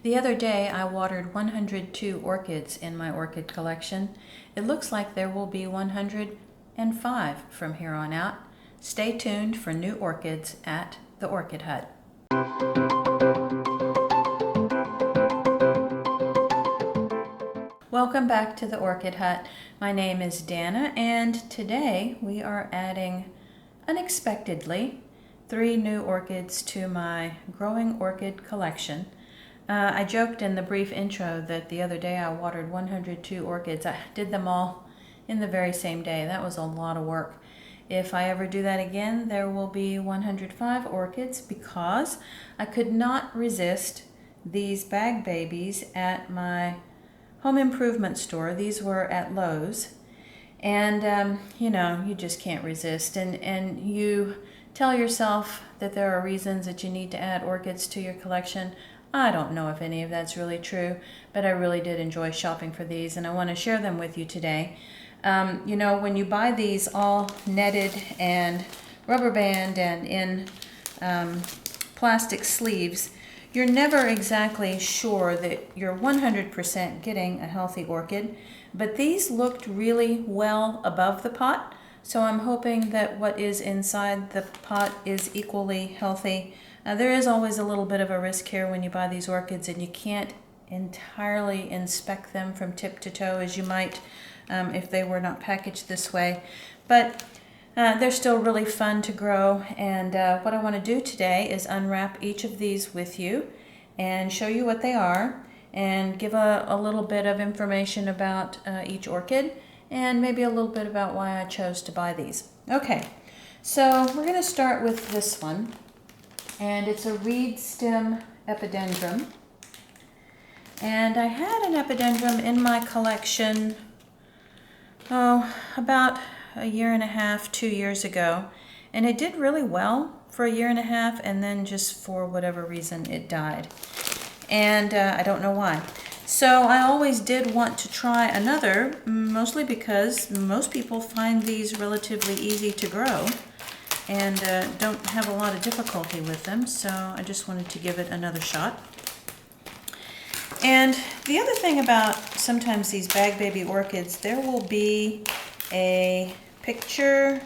The other day I watered 102 orchids in my orchid collection. It looks like there will be 105 from here on out. Stay tuned for new orchids at the Orchid Hut. Welcome back to the Orchid Hut. My name is Dana, and today we are adding, unexpectedly, 3 new orchids to my growing orchid collection. I joked in the brief intro that the other day I watered 102 orchids. I did them all in the very same day. That was a lot of work. If I ever do that again, there will be 105 orchids because I could not resist these bag babies at my home improvement store. These were at Lowe's. And, you just can't resist. And you tell yourself that there are reasons that you need to add orchids to your collection. I don't know if any of that's really true, but I really did enjoy shopping for these, and I want to share them with you today. When you buy these all netted and rubber band and in plastic sleeves, you're never exactly sure that you're 100% getting a healthy orchid, but these looked really well above the pot, so I'm hoping that what is inside the pot is equally healthy. There is always a little bit of a risk here when you buy these orchids, and you can't entirely inspect them from tip to toe as you might if they were not packaged this way. But they're still really fun to grow, and what I want to do today is unwrap each of these with you and show you what they are and give a little bit of information about each orchid and maybe a little bit about why I chose to buy these. Okay, so we're going to start with this one. And it's a reed stem epidendrum. And I had an epidendrum in my collection, about a year and a half, 2 years ago. And it did really well for a year and a half, and then just for whatever reason it died. And I don't know why. So I always did want to try another, mostly because most people find these relatively easy to grow and don't have a lot of difficulty with them, so I just wanted to give it another shot. And the other thing about sometimes these bag baby orchids, there will be a picture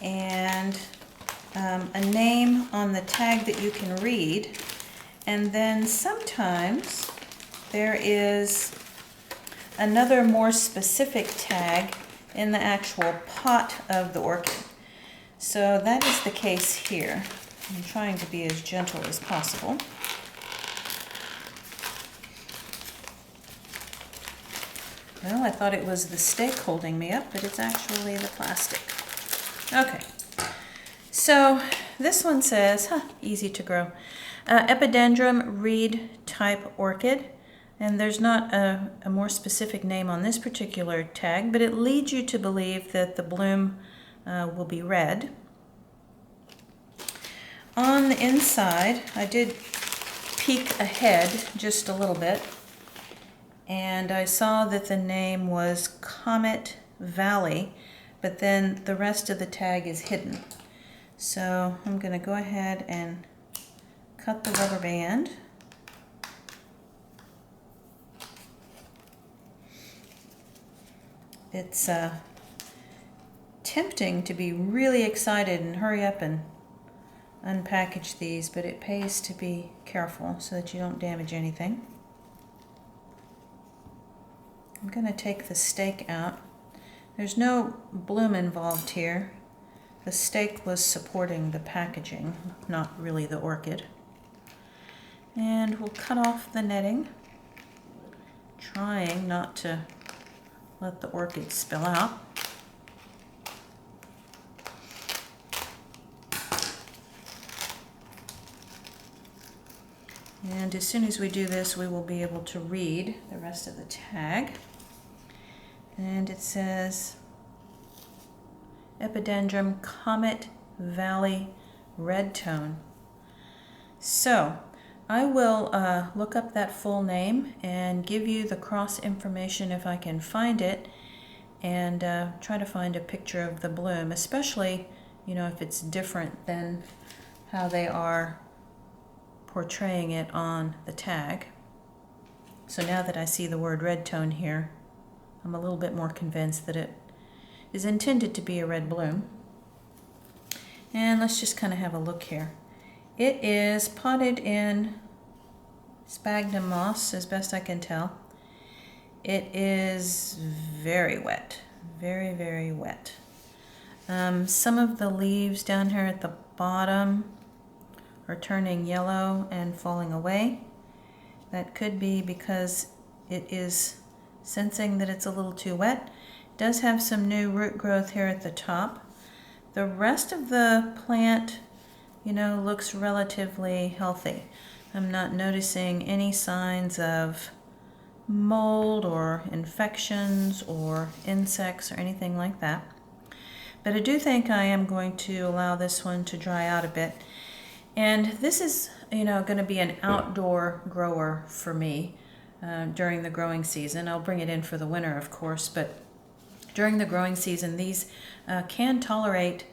and a name on the tag that you can read, and then sometimes there is another more specific tag in the actual pot of the orchid. So that is the case here. I'm trying to be as gentle as possible. Well, I thought it was the stake holding me up, but it's actually the plastic. Okay, so this one says, easy to grow. Epidendrum reed type orchid. And there's not a more specific name on this particular tag, but it leads you to believe that the bloom will be red. On the inside, I did peek ahead just a little bit, and I saw that the name was Comet Valley, but then the rest of the tag is hidden. So I'm going to go ahead and cut the rubber band. It's tempting to be really excited and hurry up and unpackage these, but it pays to be careful so that you don't damage anything. I'm going to take the stake out. There's no bloom involved here. The stake was supporting the packaging, not really the orchid. And we'll cut off the netting, trying not to let the orchid spill out. And as soon as we do this, we will be able to read the rest of the tag. And it says, Epidendrum Comet Valley Red Tone. So I will look up that full name and give you the cross information if I can find it, and try to find a picture of the bloom, especially if it's different than how they are portraying it on the tag. So now that I see the word red tone here, I'm a little bit more convinced that it is intended to be a red bloom. And let's just kind of have a look here. It is potted in sphagnum moss, as best I can tell. It is very wet, very, very wet. Some of the leaves down here at the bottom are turning yellow and falling away. That could be because it is sensing that it's a little too wet. It does have some new root growth here at the top. The rest of the plant, you know, looks relatively healthy. I'm not noticing any signs of mold or infections or insects or anything like that. But I do think I am going to allow this one to dry out a bit. And this is, you know, going to be an outdoor grower for me during the growing season. I'll bring it in for the winter, of course, but during the growing season, these can tolerate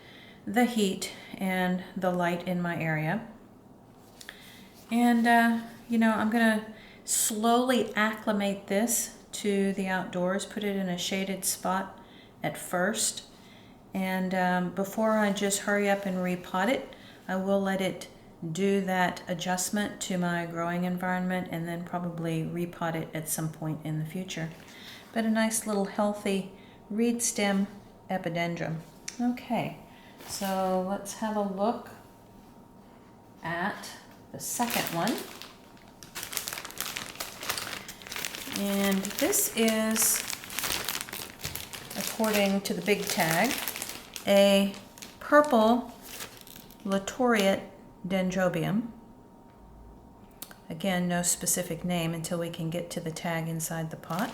the heat and the light in my area. And, you know, I'm going to slowly acclimate this to the outdoors, put it in a shaded spot at first. And before I just hurry up and repot it, I will let it do that adjustment to my growing environment and then probably repot it at some point in the future. But a nice little healthy reed stem epidendrum. Okay, so let's have a look at the second one. And this is, according to the big tag, a purple Latoria Dendrobium. Again, no specific name until we can get to the tag inside the pot.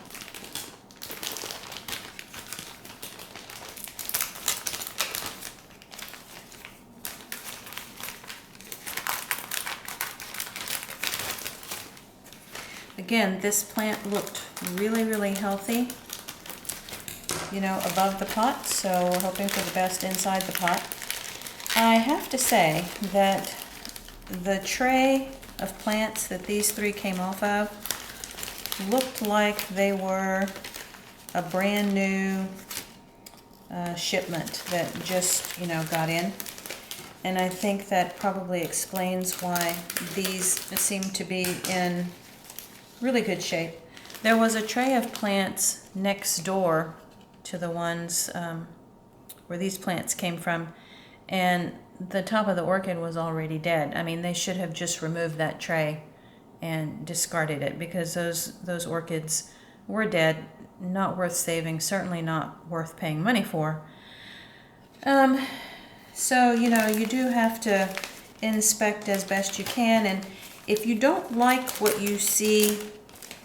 Again, this plant looked really, really healthy, you know, above the pot, so we're hoping for the best inside the pot. I have to say that the tray of plants that these three came off of looked like they were a brand new shipment that just, you know, got in. And I think that probably explains why these seem to be in really good shape. There was a tray of plants next door to the ones where these plants came from, and the top of the orchid was already dead. I mean, they should have just removed that tray and discarded it, because those orchids were dead, not worth saving, certainly not worth paying money for. So, you know, you do have to inspect as best you can, and if you don't like what you see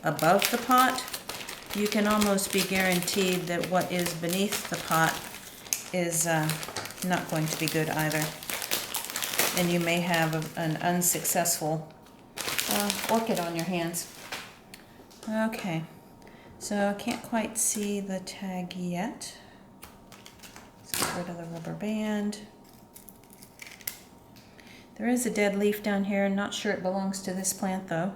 above the pot, you can almost be guaranteed that what is beneath the pot is not going to be good either. And you may have an unsuccessful orchid on your hands. Okay, so I can't quite see the tag yet. Let's get rid of the rubber band. There is a dead leaf down here. I'm not sure it belongs to this plant though.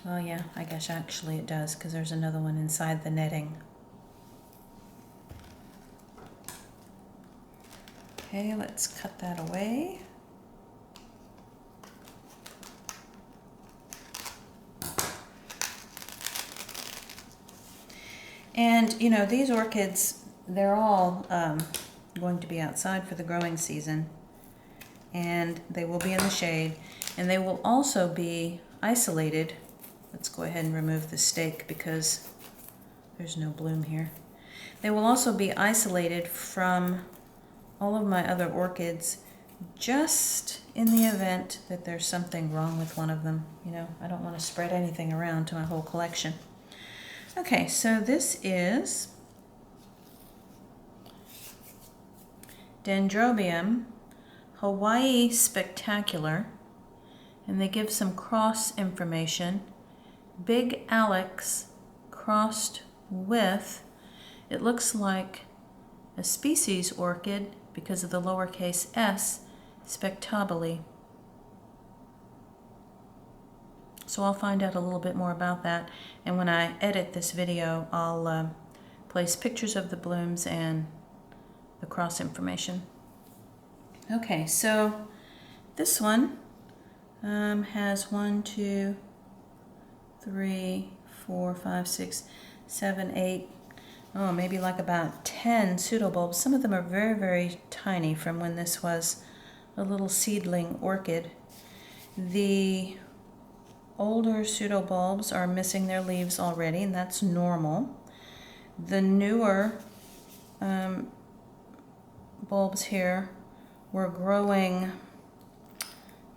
Oh yeah, I guess actually it does, because there's another one inside the netting. Okay, let's cut that away. And you know, these orchids, they're all going to be outside for the growing season, and they will be in the shade, and they will also be isolated. Let's go ahead and remove the stake because there's no bloom here. They will also be isolated from all of my other orchids, just in the event that there's something wrong with one of them. You know, I don't want to spread anything around to my whole collection. Okay, so this is Dendrobium Hawaii Spectacular, and they give some cross information. Big Alex crossed with, it looks like a species orchid because of the lowercase s, spectabile. So I'll find out a little bit more about that, and when I edit this video, I'll place pictures of the blooms and the cross information. Okay, so this one has 1, 2, 3, 4, 5, 6, 7, 8, oh, maybe like about 10 pseudobulbs. Some of them are very, very tiny from when this was a little seedling orchid. The older pseudobulbs are missing their leaves already, and that's normal. The newer bulbs here were growing,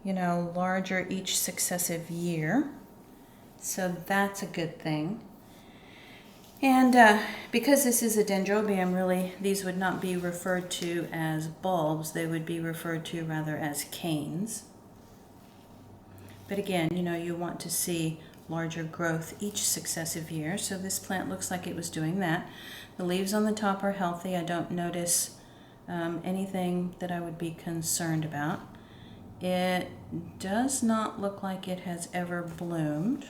you know, larger each successive year. So that's a good thing. And because this is a dendrobium, really, these would not be referred to as bulbs. They would be referred to rather as canes. But again, you know, you want to see larger growth each successive year. So this plant looks like it was doing that. The leaves on the top are healthy. I don't notice anything that I would be concerned about. It does not look like it has ever bloomed.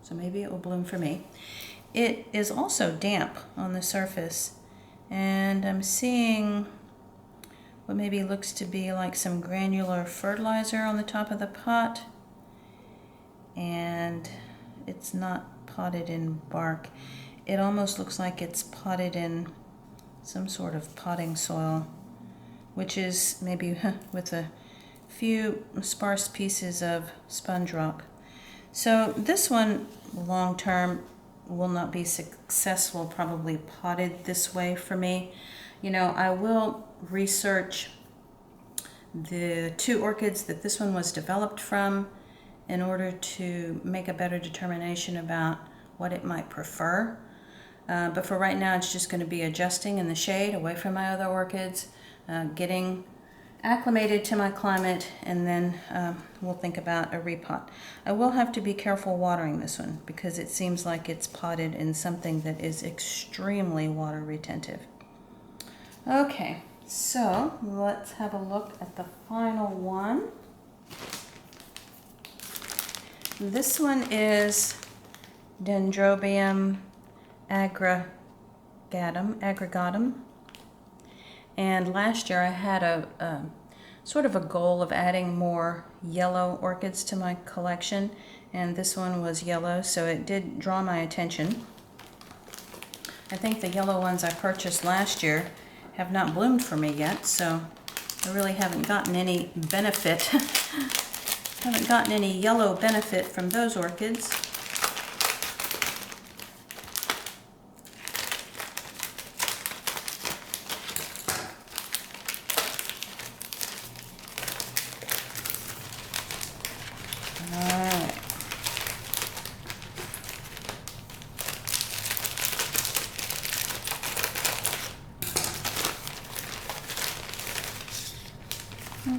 So maybe it will bloom for me. It is also damp on the surface, and I'm seeing what maybe looks to be like some granular fertilizer on the top of the pot, and it's not potted in bark. It almost looks like it's potted in some sort of potting soil, which is maybe with a few sparse pieces of sponge rock. So this one long term will not be successful, probably potted this way for me. You know, I will research the 2 orchids that this one was developed from in order to make a better determination about what it might prefer. But for right now, it's just going to be adjusting in the shade away from my other orchids, getting acclimated to my climate, and then we'll think about a repot. I will have to be careful watering this one because it seems like it's potted in something that is extremely water retentive. Okay, so let's have a look at the final one. This one is Dendrobium aggregatum. And last year I had a sort of a goal of adding more yellow orchids to my collection, and this one was yellow, so it did draw my attention. I think the yellow ones I purchased last year have not bloomed for me yet, so I really haven't gotten any benefit. Haven't gotten any yellow benefit from those orchids.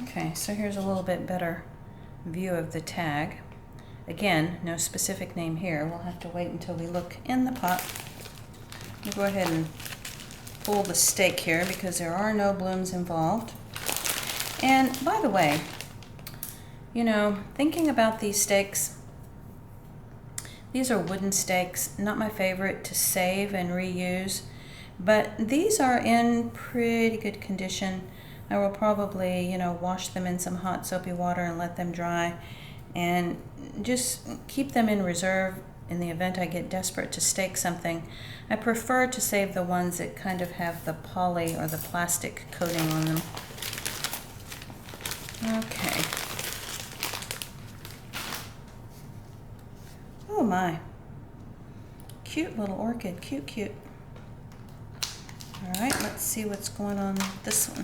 Okay, so here's a little bit better view of the tag. Again, no specific name here. We'll have to wait until we look in the pot. We'll go ahead and pull the stake here because there are no blooms involved. And by the way, you know, thinking about these stakes, these are wooden stakes, not my favorite to save and reuse, but these are in pretty good condition. I will probably, you know, wash them in some hot soapy water and let them dry and just keep them in reserve in the event I get desperate to stake something. I prefer to save the ones that kind of have the poly or the plastic coating on them. Okay. Oh my. Cute little orchid, cute, cute. All right, let's see what's going on with this one.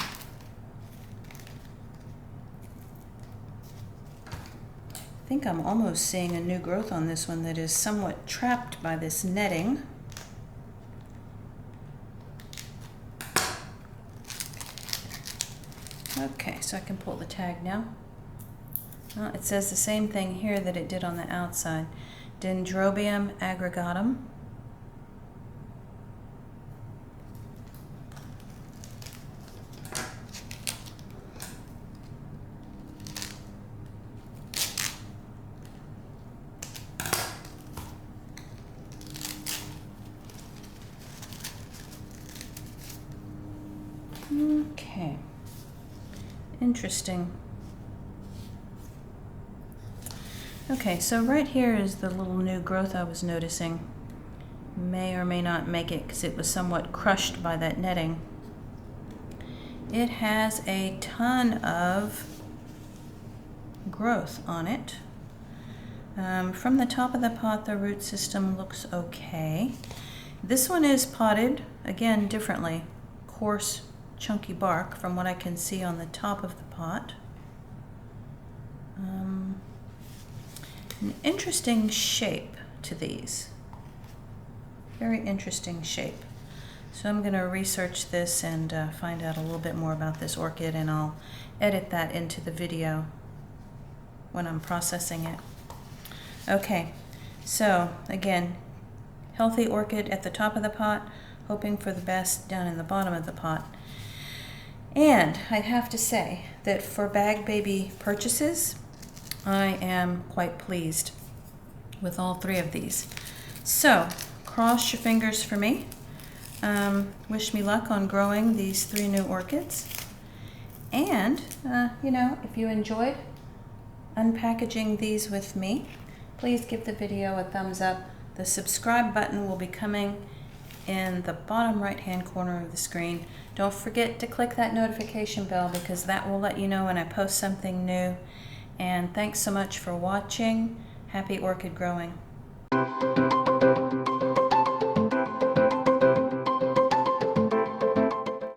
I think I'm almost seeing a new growth on this one that is somewhat trapped by this netting. Okay, so I can pull the tag now. Well, it says the same thing here that it did on the outside. Dendrobium aggregatum. Okay, interesting. Okay, so right here is the little new growth I was noticing. May or may not make it because it was somewhat crushed by that netting. It has a ton of growth on it. From the top of the pot, the root system looks okay. This one is potted, again, differently. Coarse, chunky bark from what I can see on the top of the pot. An interesting shape to these. Very interesting shape. So I'm going to research this and find out a little bit more about this orchid, and I'll edit that into the video when I'm processing it. Okay, so again, healthy orchid at the top of the pot, hoping for the best down in the bottom of the pot. And I have to say that for bag baby purchases, I am quite pleased with all three of these. So cross your fingers for me. Wish me luck on growing these 3 new orchids. And, you know, if you enjoyed unpackaging these with me, please give the video a thumbs up. The subscribe button will be coming in the bottom right-hand corner of the screen. Don't forget to click that notification bell because that will let you know when I post something new. And thanks so much for watching. Happy orchid growing.